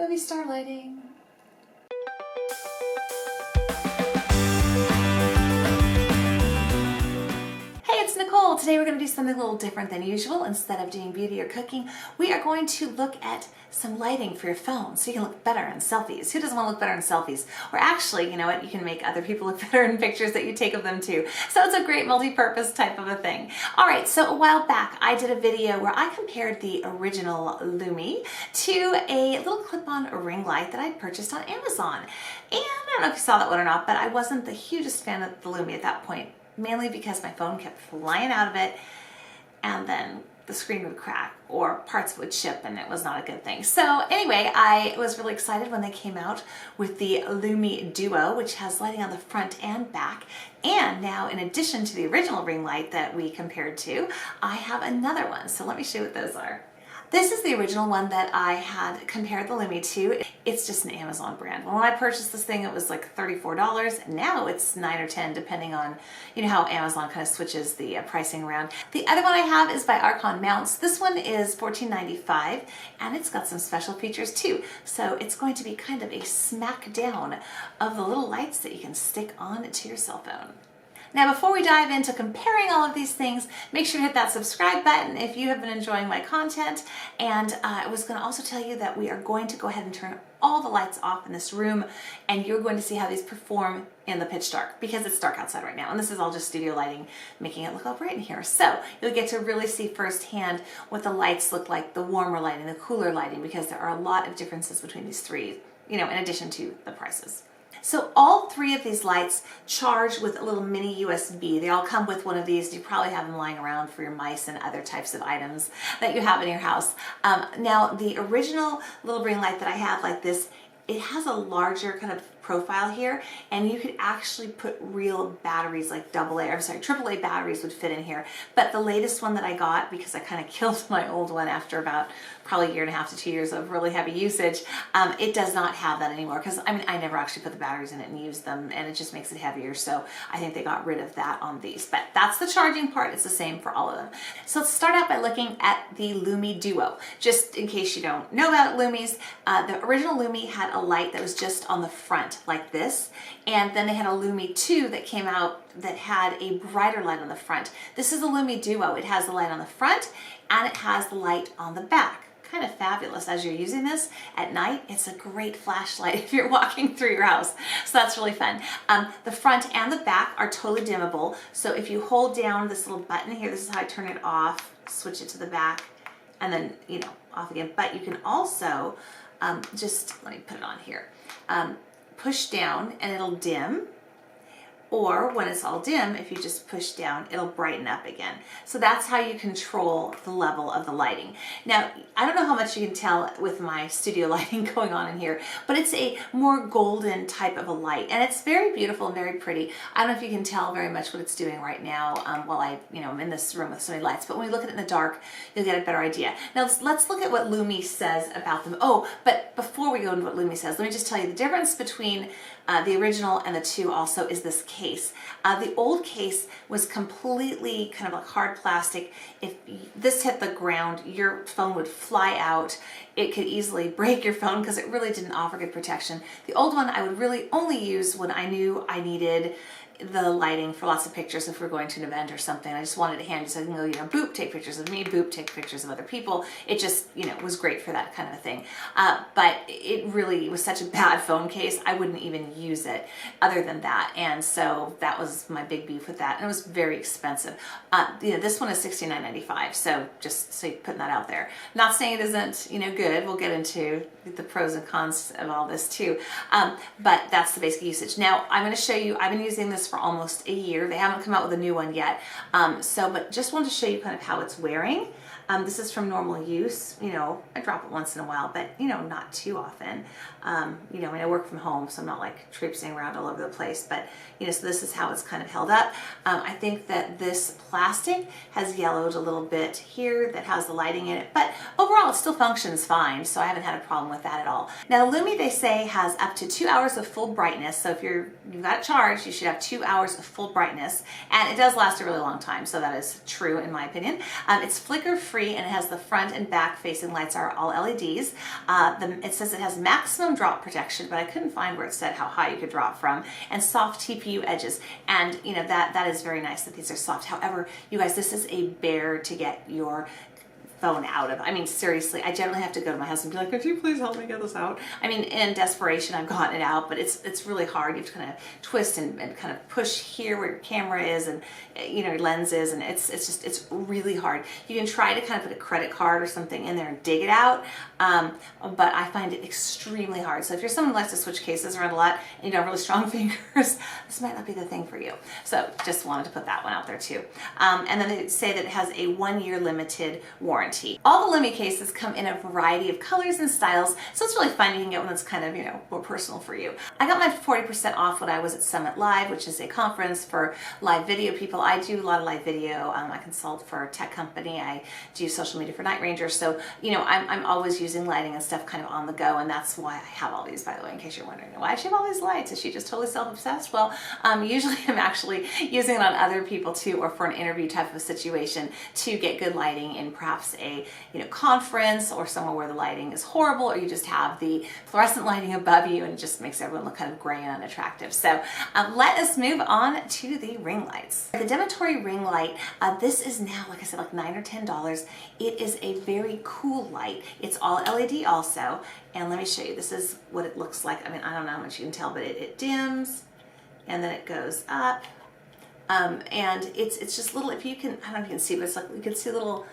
movie star lighting. Nicole. Today we're going to do something a little different than usual. Instead of doing beauty or cooking, we are going to look at some lighting for your phone so you can look better in selfies. Who doesn't want to look better in selfies? Or actually, you know what, you can make other people look better in pictures that you take of them too. So it's a great multi-purpose type of a thing. All right, so a while back I did a video where I compared the original Lumee to a little clip-on ring light that I purchased on Amazon. And I don't know if you saw that one or not, but I wasn't the hugest fan of the Lumee at that point. Mainly because my phone kept flying out of it and then the screen would crack or parts would chip and it was not a good thing. So anyway, I was really excited when they came out with the Lummi Duo, which has lighting on the front and back. And now, in addition to the original ring light that we compared to, I have another one. So let me show you what those are. This is the original one that I had compared the Lumee to. It's just an Amazon brand. When I purchased this thing, it was like $34. Now it's $9 or $10, depending on, you know, how Amazon kind of switches the pricing around. The other one I have is by Arkon mounts. This one is $14.95, and it's got some special features too. So it's going to be kind of a smackdown of the little lights that you can stick on to your cell phone. Now, before we dive into comparing all of these things, make sure to hit that subscribe button if you have been enjoying my content. And I was going to also tell you that we are going to go ahead and turn all the lights off in this room, and you're going to see how these perform in the pitch dark, because it's dark outside right now, and this is all just studio lighting, making it look all bright in here. So you'll get to really see firsthand what the lights look like, the warmer lighting, the cooler lighting, because there are a lot of differences between these three, you know, in addition to the prices. So all three of these lights charge with a little mini USB. They all come with one of these. You probably have them lying around for your mice and other types of items that you have in your house. Now, the original little ring light that I have like this, it has a larger kind of profile here, and you could actually put real batteries like AAA batteries would fit in here. But the latest one that I got, because I kind of killed my old one after about probably 1.5 to 2 years of really heavy usage, it does not have that anymore, because I mean, I never actually put the batteries in it and used them, and it just makes it heavier. So I think they got rid of that on these, but that's the charging part. It's the same for all of them. So let's start out by looking at the Lummi Duo. Just in case you don't know about Lumees, the original Lumee had a light that was just on the front like this, and then they had a Lummi 2 that came out that had a brighter light on the front. This is the Lummi Duo. It has the light on the front and it has the light on the back. Kind of fabulous as you're using this at night. It's a great flashlight if you're walking through your house, so that's really fun. The front and the back are totally dimmable, so if you hold down this little button here, this is how I turn it off, switch it to the back, and then, you know, off again. But you can also just, let me put it on here, push down and it'll dim, or when it's all dim, if you just push down, it'll brighten up again. So that's how you control the level of the lighting. Now, I don't know how much you can tell with my studio lighting going on in here, but it's a more golden type of a light, and it's very beautiful and very pretty. I don't know if you can tell very much what it's doing right now while I'm in this room with so many lights, but when we look at it in the dark, you'll get a better idea. Now, let's look at what Lumee says about them. Oh, but before we go into what Lumee says, let me just tell you the difference between the original and the two also is this case. The old case was completely kind of like hard plastic. If this hit the ground, your phone would fly out. It could easily break your phone because it really didn't offer good protection. The old one I would really only use when I knew I needed the lighting for lots of pictures. If we're going to an event or something, I just wanted it handy so I can go, you know, boop, take pictures of me, boop, take pictures of other people. It just, you know, was great for that kind of a thing. But it really was such a bad phone case, I wouldn't even use it other than that. And so that was my big beef with that. And it was very expensive. You know, this one is $69.95. So just so you're putting that out there. Not saying it isn't, you know, good. We'll get into the pros and cons of all this too. But that's the basic usage. Now I'm going to show you, I've been using this for almost a year. They haven't come out with a new one yet. But just wanted to show you kind of how it's wearing. This is from normal use. You know, I drop it once in a while, but you know, not too often. You know, I mean, I work from home, so I'm not like traipsing around all over the place, but you know, so this is how it's kind of held up. I think that this plastic has yellowed a little bit here that has the lighting in it, but overall it still functions fine, so I haven't had a problem with that at all. Now, Lumee, they say, has up to 2 hours of full brightness, so if you've got it charged, you should have 2 hours of full brightness, and it does last a really long time, so that is true in my opinion. It's flicker free free, and it has the front and back facing lights are all LEDs. It says it has maximum drop protection, but I couldn't find where it said how high you could drop from, and soft TPU edges. And you know, that is very nice that these are soft. However, you guys, this is a bear to get your phone out of. I mean, seriously, I generally have to go to my husband and be like, could you please help me get this out? I mean, in desperation, I've gotten it out, but it's really hard. You have to kind of twist and kind of push here where your camera is and, you know, your lens is, and it's really hard. You can try to kind of put a credit card or something in there and dig it out, but I find it extremely hard. So if you're someone who likes to switch cases around a lot and you don't have really strong fingers, this might not be the thing for you. So just wanted to put that one out there too. And then they say that it has a 1-year limited warranty. All the Lumee cases come in a variety of colors and styles, so it's really fun. You can get one that's kind of, you know, more personal for you. I got my 40% off when I was at Summit Live, which is a conference for live video people. I do a lot of live video. I consult for a tech company. I do social media for Night Ranger, so you know, I'm always using lighting and stuff kind of on the go, and that's why I have all these, by the way, in case you're wondering, why does she have all these lights? Is she just totally self-obsessed? Well, usually I'm actually using it on other people too, or for an interview type of a situation to get good lighting in perhaps a, you know, conference or somewhere where the lighting is horrible, or you just have the fluorescent lighting above you and it just makes everyone look kind of gray and unattractive. So let us move on to the ring lights. The Demetory ring light, this is now, like I said, like $9 or $10. It is a very cool light. It's all LED also, and let me show you. This is what it looks like. I mean, I don't know how much you can tell, but it dims and then it goes up. And it's just little, if you can, I don't know if you can see, but it's like, you can see little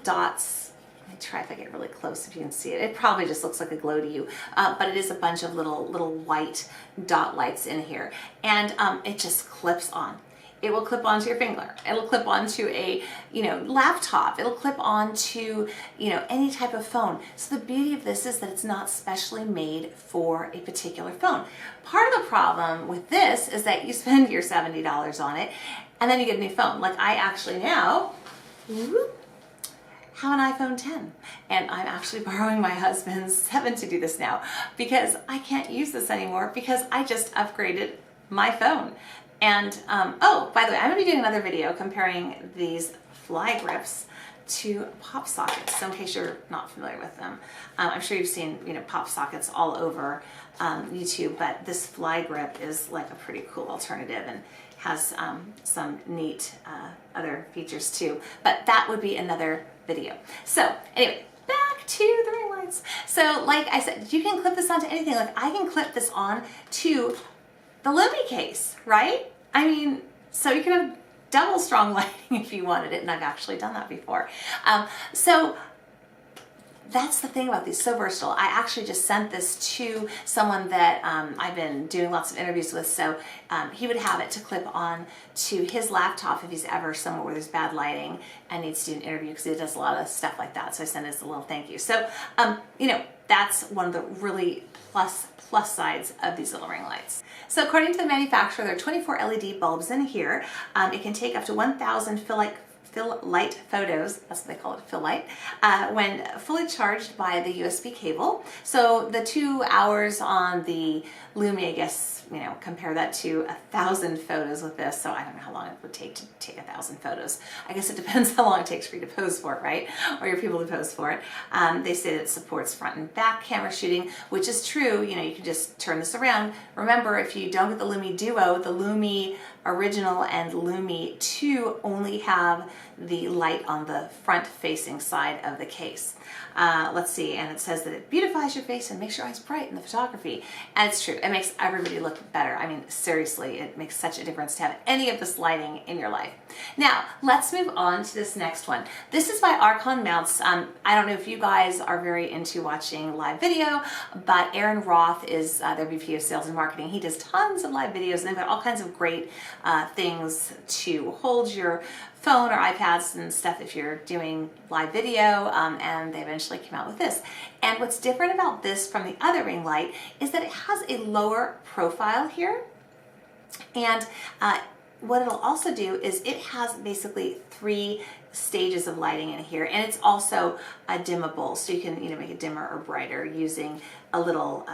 dots. Let me try if I get really close, if you can see it. It probably just looks like a glow to you, but it is a bunch of little white dot lights in here, and it just clips on. It will clip onto your finger. It'll clip onto a, you know, laptop. It'll clip onto, you know, any type of phone. So the beauty of this is that it's not specially made for a particular phone. Part of the problem with this is that you spend your $70 on it and then you get a new phone. Like I actually now have an iPhone 10, and I'm actually borrowing my husband's 7 to do this now because I can't use this anymore because I just upgraded my phone. And oh, by the way, I'm going to be doing another video comparing these fly grips to pop sockets. So in case you're not familiar with them, I'm sure you've seen, you know, pop sockets all over YouTube, but this fly grip is like a pretty cool alternative and has some neat other features too. But that would be another video. So anyway, back to the ring lights. So like I said, you can clip this onto anything. Like I can clip this on to the Lumee case, right? I mean, so you can have double strong lighting if you wanted it, and I've actually done that before. So that's the thing about these, so versatile. I actually just sent this to someone that I've been doing lots of interviews with, so he would have it to clip on to his laptop if he's ever somewhere where there's bad lighting and needs to do an interview, because he does a lot of stuff like that. So I sent us a little thank you. So, you know, that's one of the really plus sides of these little ring lights. So according to the manufacturer, there are 24 LED bulbs in here. It can take up to 1,000 fill light photos, that's what they call it, fill light, when fully charged by the USB cable. So the 2 hours on the Lumee, I guess, you know, compare that to 1,000 photos with this. So I don't know how long it would take to take 1,000 photos. I guess it depends how long it takes for you to pose for it, right? Or your people to pose for it. They say that it supports front and back camera shooting, which is true. You know, you can just turn this around. Remember, if you don't get the Lummi Duo, the Lummi Original and Lummi 2 only have the light on the front facing side of the case. Let's see, and it says that it beautifies your face and makes your eyes bright in the photography. And it's true, it makes everybody look better. I mean, seriously, it makes such a difference to have any of this lighting in your life. Now, let's move on to this next one. This is by Arkon mounts. I don't know if you guys are very into watching live video, but Aaron Roth is their VP of Sales and Marketing. He does tons of live videos, and they've got all kinds of great things to hold your phone or iPads and stuff if you're doing live video, and they eventually came out with this. And what's different about this from the other ring light is that it has a lower profile here, and what it'll also do is it has basically 3 stages of lighting in here, and it's also dimmable, so you can, you know, make it dimmer or brighter using a little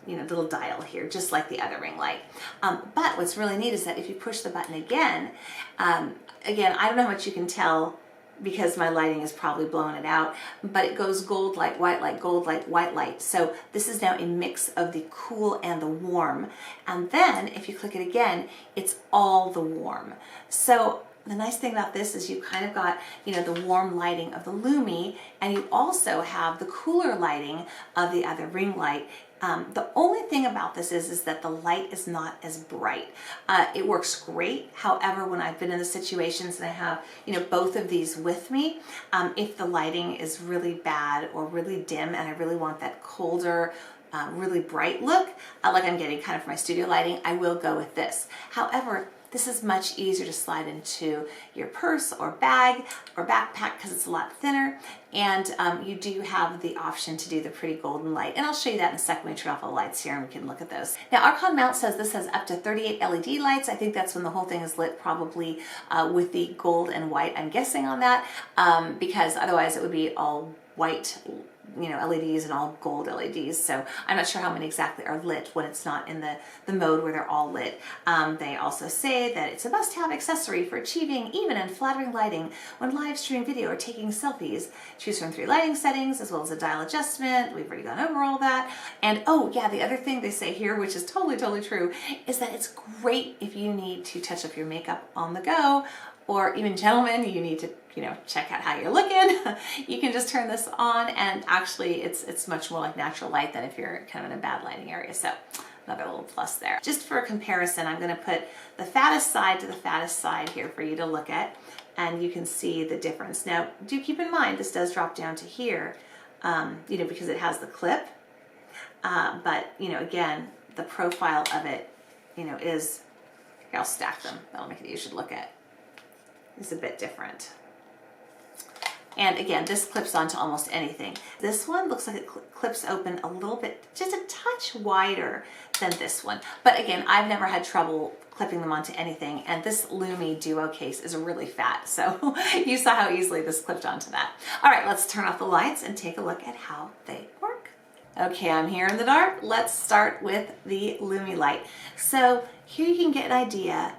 you know, little dial here, just like the other ring light. But what's really neat is that if you push the button again, I don't know how much you can tell because my lighting is probably blowing it out, but it goes gold light, white light, gold light, white light. So this is now a mix of the cool and the warm. And then if you click it again, it's all the warm. So the nice thing about this is you kind of got, you know, the warm lighting of the Lumee, and you also have the cooler lighting of the other ring light. The only thing about this is that the light is not as bright. It works great. However, when I've been in the situations and I have, you know, both of these with me, if the lighting is really bad or really dim and I really want that colder, really bright look, like I'm getting kind of for my studio lighting, I will go with this. However, this is much easier to slide into your purse or bag or backpack because it's a lot thinner, and you do have the option to do the pretty golden light. And I'll show you that in a second when we turn off all the lights here and we can look at those. Now, Arkon mount says this has up to 38 LED lights. I think that's when the whole thing is lit, probably with the gold and white, I'm guessing on that, because otherwise it would be all white, you know, LEDs and all gold LEDs. So I'm not sure how many exactly are lit when it's not in the mode where they're all lit. They also say that it's a must-have accessory for achieving even and flattering lighting when live streaming video or taking selfies. Choose from 3 lighting settings as well as a dial adjustment. We've already gone over all that. And oh yeah, the other thing they say here, which is totally true, is that it's great if you need to touch up your makeup on the go, or even gentlemen, you need to, you know, check out how you're looking. You can just turn this on, and actually it's much more like natural light than if you're kind of in a bad lighting area. So another little plus there. Just for a comparison, I'm gonna put the fattest side to the fattest side here for you to look at, and you can see the difference. Now, do keep in mind, this does drop down to here, you know, because it has the clip. But, you know, again, the profile of it, you know, is, here, I'll stack them. That'll make it easier to look at. Is a bit different. And again, this clips onto almost anything. This one looks like it clips open a little bit, just a touch wider than this one. But again, I've never had trouble clipping them onto anything, and this Lummi Duo case is really fat, so you saw how easily this clipped onto that. All right, let's turn off the lights and take a look at how they work. Okay, I'm here in the dark. Let's start with the Lummi light. So here you can get an idea.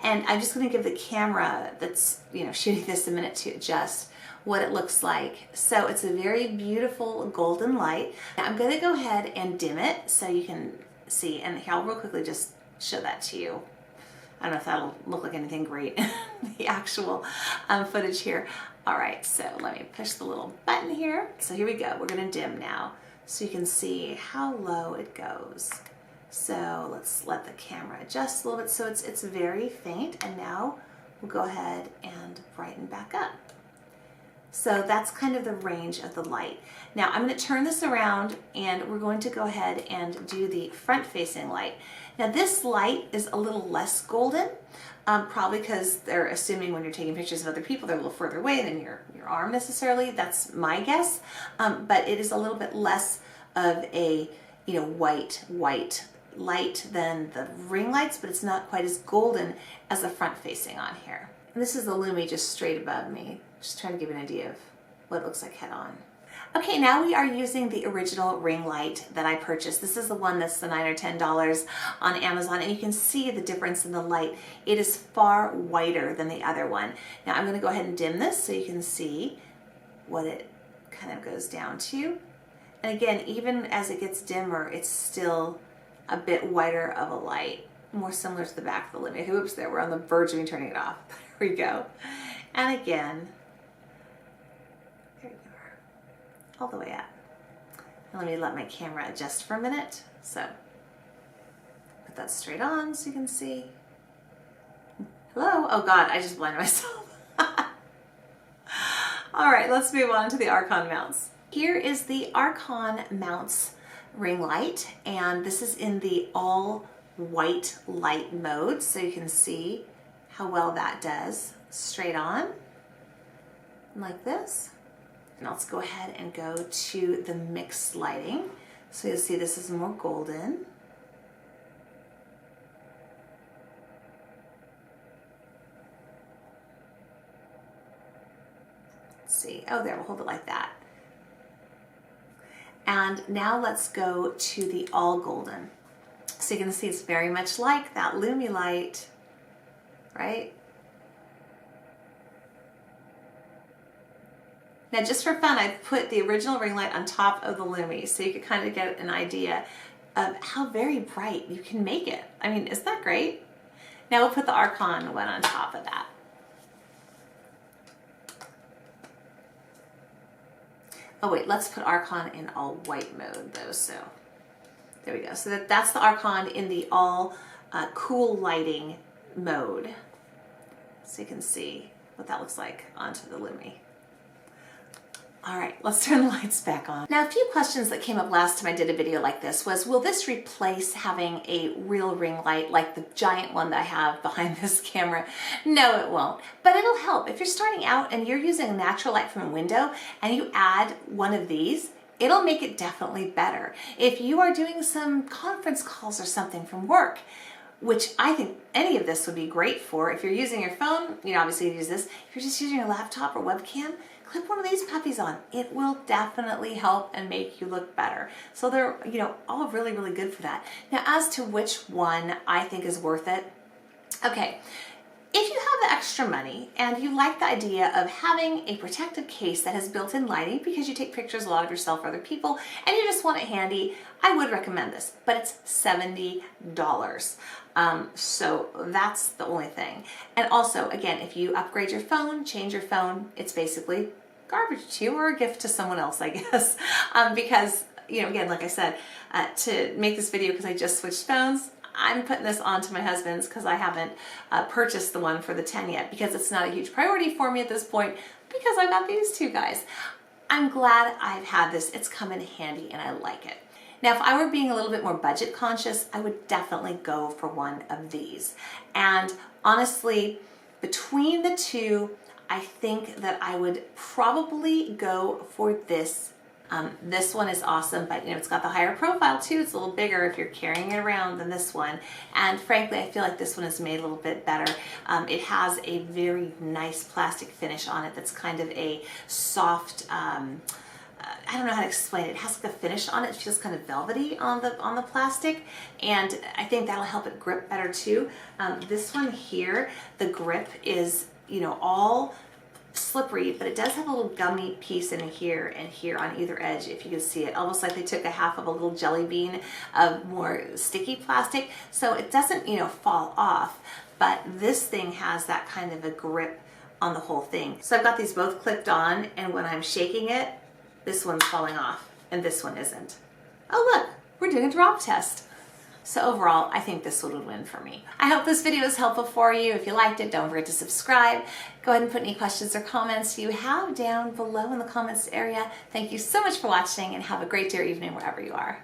And I'm just going to give the camera that's, you know, shooting this a minute to adjust what it looks like. So it's a very beautiful golden light. Now I'm going to go ahead and dim it so you can see. And here, I'll real quickly just show that to you. I don't know if that'll look like anything great, the actual footage here. All right, so let me push the little button here. So here we go. We're going to dim now so you can see how low it goes. So let's let the camera adjust a little bit so it's very faint, and now we'll go ahead and brighten back up. So that's kind of the range of the light. Now I'm going to turn this around and we're going to go ahead and do the front facing light. Now this light is a little less golden, probably because they're assuming when you're taking pictures of other people they're a little further away than your arm necessarily. That's my guess. But it is a little bit less of a, you know, white light than the ring lights, but it's not quite as golden as the front facing on here. And this is the Lummi just straight above me, just trying to give you an idea of what it looks like head on. Okay, now we are using the original ring light that I purchased. This is the one that's the $9 or $10 on Amazon, and you can see the difference in the light. It is far whiter than the other one. Now I'm going to go ahead and dim this so you can see what it kind of goes down to. And again, even as it gets dimmer, it's still a bit whiter of a light, more similar to the back of the Lummi. Oops, there, we're on the verge of me turning it off. There we go. And again, there you are, all the way up. And let me let my camera adjust for a minute. So put that straight on so you can see. Hello? Oh God, I just blinded myself. All right, let's move on to the Arkon mounts. Here is the Arkon mounts ring light, and this is in the all white light mode, so you can see how well that does. Straight on, like this. And let's go ahead and go to the mixed lighting. So you'll see this is more golden. Let's see, oh there, we'll hold it like that. And now let's go to the all golden. So you can see it's very much like that Lummi light, right? Now just for fun, I've put the original ring light on top of the Lumee so you could kind of get an idea of how very bright you can make it. I mean, isn't that great? Now we'll put the Arkon one on top of that. Oh wait, let's put Arkon in all white mode though, so there we go. So that's the Arkon in the all cool lighting mode. So you can see what that looks like onto the Lumee. All right, let's turn the lights back on. Now, a few questions that came up last time I did a video like this was, will this replace having a real ring light like the giant one that I have behind this camera? No, it won't, but it'll help. If you're starting out and you're using a natural light from a window and you add one of these, it'll make it definitely better. If you are doing some conference calls or something from work, which I think any of this would be great for. If you're using your phone, you know, obviously you use this. If you're just using your laptop or webcam, clip one of these puppies on. It will definitely help and make you look better. So they're, you know, all really, really good for that. Now, as to which one I think is worth it, okay, if you have the extra money and you like the idea of having a protective case that has built-in lighting because you take pictures a lot of yourself or other people and you just want it handy, I would recommend this, but it's $70. So that's the only thing. And also, again, if you upgrade your phone, change your phone, it's basically garbage to you or a gift to someone else, I guess. Because, you know, again, like I said, to make this video because I just switched phones, I'm putting this onto my husband's because I haven't purchased the one for the 10 yet because it's not a huge priority for me at this point because I've got these two guys. I'm glad I've had this. It's come in handy and I like it. Now, if I were being a little bit more budget conscious, I would definitely go for one of these. And honestly, between the two, I think that I would probably go for this. This one is awesome, but you know, it's got the higher profile too. It's a little bigger if you're carrying it around than this one. And frankly, I feel like this one is made a little bit better. It has a very nice plastic finish on it that's kind of a soft, I don't know how to explain it. It has like a finish on it. It feels kind of velvety on the plastic, and I think that'll help it grip better too. This one here, the grip is, you know, all slippery, but it does have a little gummy piece in here and here on either edge, if you can see it, almost like they took a half of a little jelly bean of more sticky plastic, so it doesn't, you know, fall off, but this thing has that kind of a grip on the whole thing. So I've got these both clipped on, and when I'm shaking it, this one's falling off and this one isn't. Oh look, we're doing a drop test. So overall, I think this one would win for me. I hope this video was helpful for you. If you liked it, don't forget to subscribe. Go ahead and put any questions or comments you have down below in the comments area. Thank you so much for watching and have a great day or evening wherever you are.